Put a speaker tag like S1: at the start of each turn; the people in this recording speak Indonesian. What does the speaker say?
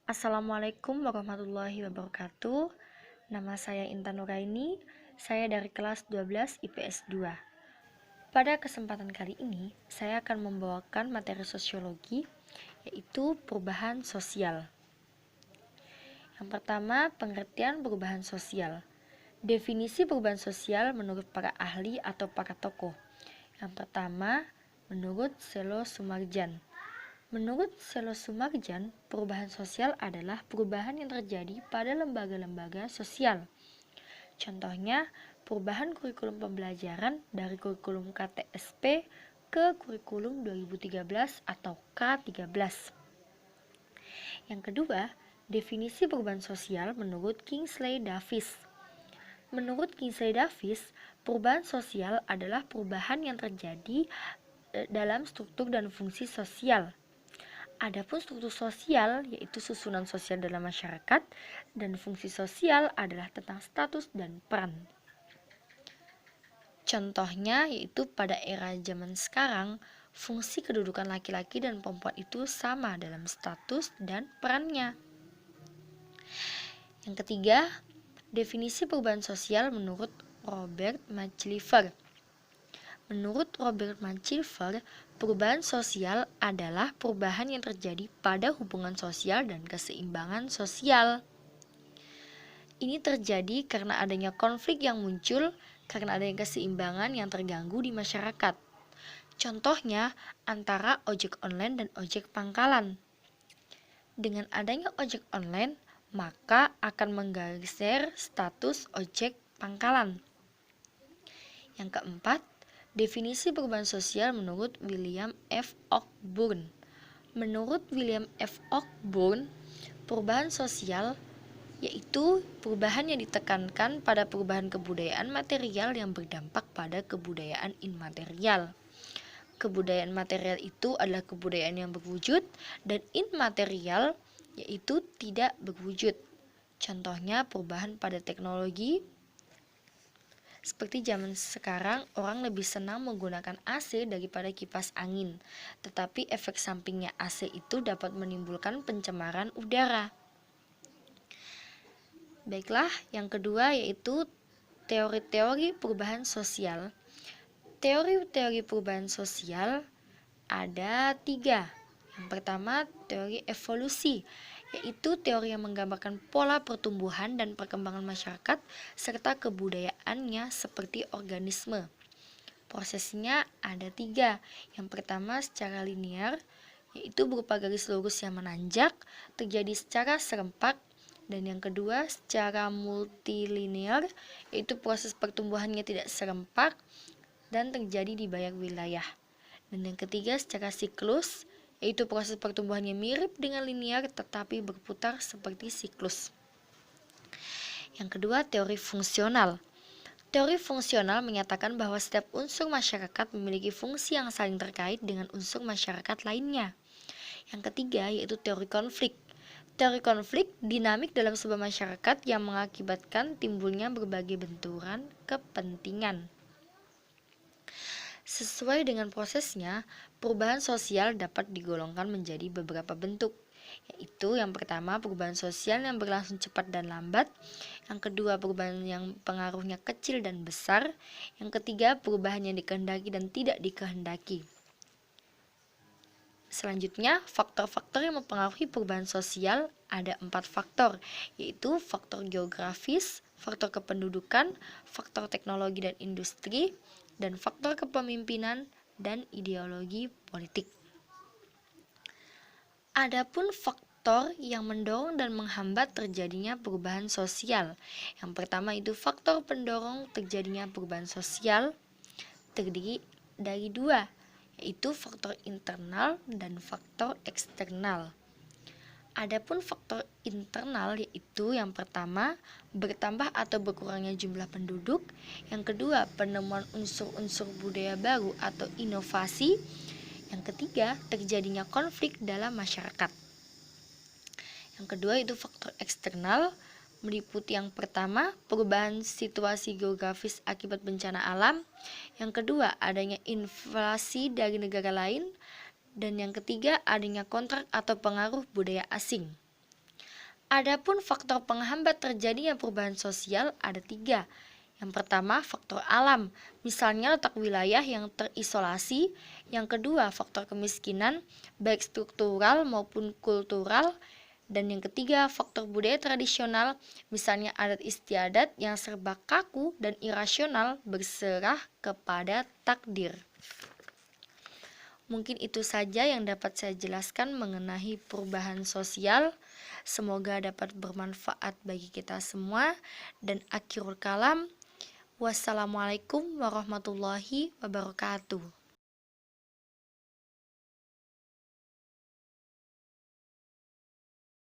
S1: Assalamualaikum warahmatullahi wabarakatuh. Nama saya Intan Nuraini. Saya dari kelas 12 IPS 2. Pada kesempatan kali ini, saya akan membawakan materi sosiologi, yaitu perubahan sosial. Yang pertama, pengertian perubahan sosial. Definisi perubahan sosial menurut para ahli atau para tokoh. Yang pertama, menurut Selo Sumarjan. Menurut Selo Sumarjan, perubahan sosial adalah perubahan yang terjadi pada lembaga-lembaga sosial. Contohnya, perubahan kurikulum pembelajaran dari kurikulum KTSP ke kurikulum 2013 atau K13. Yang kedua, definisi perubahan sosial menurut Kingsley Davis. Menurut Kingsley Davis, perubahan sosial adalah perubahan yang terjadi dalam struktur dan fungsi sosial. Adapun struktur sosial yaitu susunan sosial dalam masyarakat, dan fungsi sosial adalah tentang status dan peran. Contohnya yaitu pada era zaman sekarang, fungsi kedudukan laki-laki dan perempuan itu sama dalam status dan perannya. Yang ketiga, definisi perubahan sosial menurut Robert Machliver. Menurut Robert Machliver, perubahan sosial adalah perubahan yang terjadi pada hubungan sosial dan keseimbangan sosial. Ini terjadi karena adanya konflik yang muncul karena adanya keseimbangan yang terganggu di masyarakat. Contohnya antara ojek online dan ojek pangkalan. Dengan adanya ojek online, maka akan menggeser status ojek pangkalan. Yang keempat, definisi perubahan sosial menurut William F. Cockburn. Menurut William F. Cockburn, perubahan sosial yaitu perubahan yang ditekankan pada perubahan kebudayaan material yang berdampak pada kebudayaan immaterial. Kebudayaan material itu adalah kebudayaan yang berwujud, dan immaterial yaitu tidak berwujud. Contohnya perubahan pada teknologi. Seperti zaman sekarang, orang lebih senang menggunakan AC daripada kipas angin. Tetapi efek sampingnya AC itu dapat menimbulkan pencemaran udara. Baiklah, yang kedua yaitu teori-teori perubahan sosial. Teori-teori perubahan sosial ada 3. Yang pertama, teori evolusi, yaitu teori yang menggambarkan pola pertumbuhan dan perkembangan masyarakat serta kebudayaannya seperti organisme. Prosesnya ada 3. Yang pertama secara linear, yaitu berupa garis lurus yang menanjak, terjadi secara serempak. Dan yang kedua secara multilinear, yaitu proses pertumbuhannya tidak serempak dan terjadi di banyak wilayah. Dan yang ketiga secara siklus, yaitu proses pertumbuhannya mirip dengan linear tetapi berputar seperti siklus. Yang kedua, teori fungsional. Teori fungsional menyatakan bahwa setiap unsur masyarakat memiliki fungsi yang saling terkait dengan unsur masyarakat lainnya. Yang ketiga yaitu teori konflik. Teori konflik dinamik dalam sebuah masyarakat yang mengakibatkan timbulnya berbagai benturan kepentingan. Sesuai dengan prosesnya, perubahan sosial dapat digolongkan menjadi beberapa bentuk, yaitu yang pertama perubahan sosial yang berlangsung cepat dan lambat, yang kedua perubahan yang pengaruhnya kecil dan besar, yang ketiga perubahan yang dikehendaki dan tidak dikehendaki. Selanjutnya, faktor-faktor yang mempengaruhi perubahan sosial ada 4 faktor, yaitu faktor geografis, faktor kependudukan, faktor teknologi dan industri, dan faktor kepemimpinan dan ideologi politik. Adapun faktor yang mendorong dan menghambat terjadinya perubahan sosial. Yang pertama itu faktor pendorong terjadinya perubahan sosial terdiri dari 2, yaitu faktor internal dan faktor eksternal. Adapun faktor internal yaitu yang pertama bertambah atau berkurangnya jumlah penduduk, yang kedua penemuan unsur-unsur budaya baru atau inovasi, yang ketiga terjadinya konflik dalam masyarakat. Yang kedua itu faktor eksternal, meliputi yang pertama perubahan situasi geografis akibat bencana alam, yang kedua adanya inflasi dari negara lain, dan yang ketiga adanya kontrak atau pengaruh budaya asing. Adapun faktor penghambat terjadinya perubahan sosial ada 3. Yang pertama, faktor alam, misalnya letak wilayah yang terisolasi. Yang kedua, faktor kemiskinan, baik struktural maupun kultural. Dan yang ketiga, faktor budaya tradisional, misalnya adat istiadat yang serba kaku dan irasional berserah kepada takdir. Mungkin itu saja yang dapat saya jelaskan mengenai perubahan sosial. Semoga dapat bermanfaat bagi kita semua. Dan akhirul kalam, wassalamualaikum warahmatullahi wabarakatuh.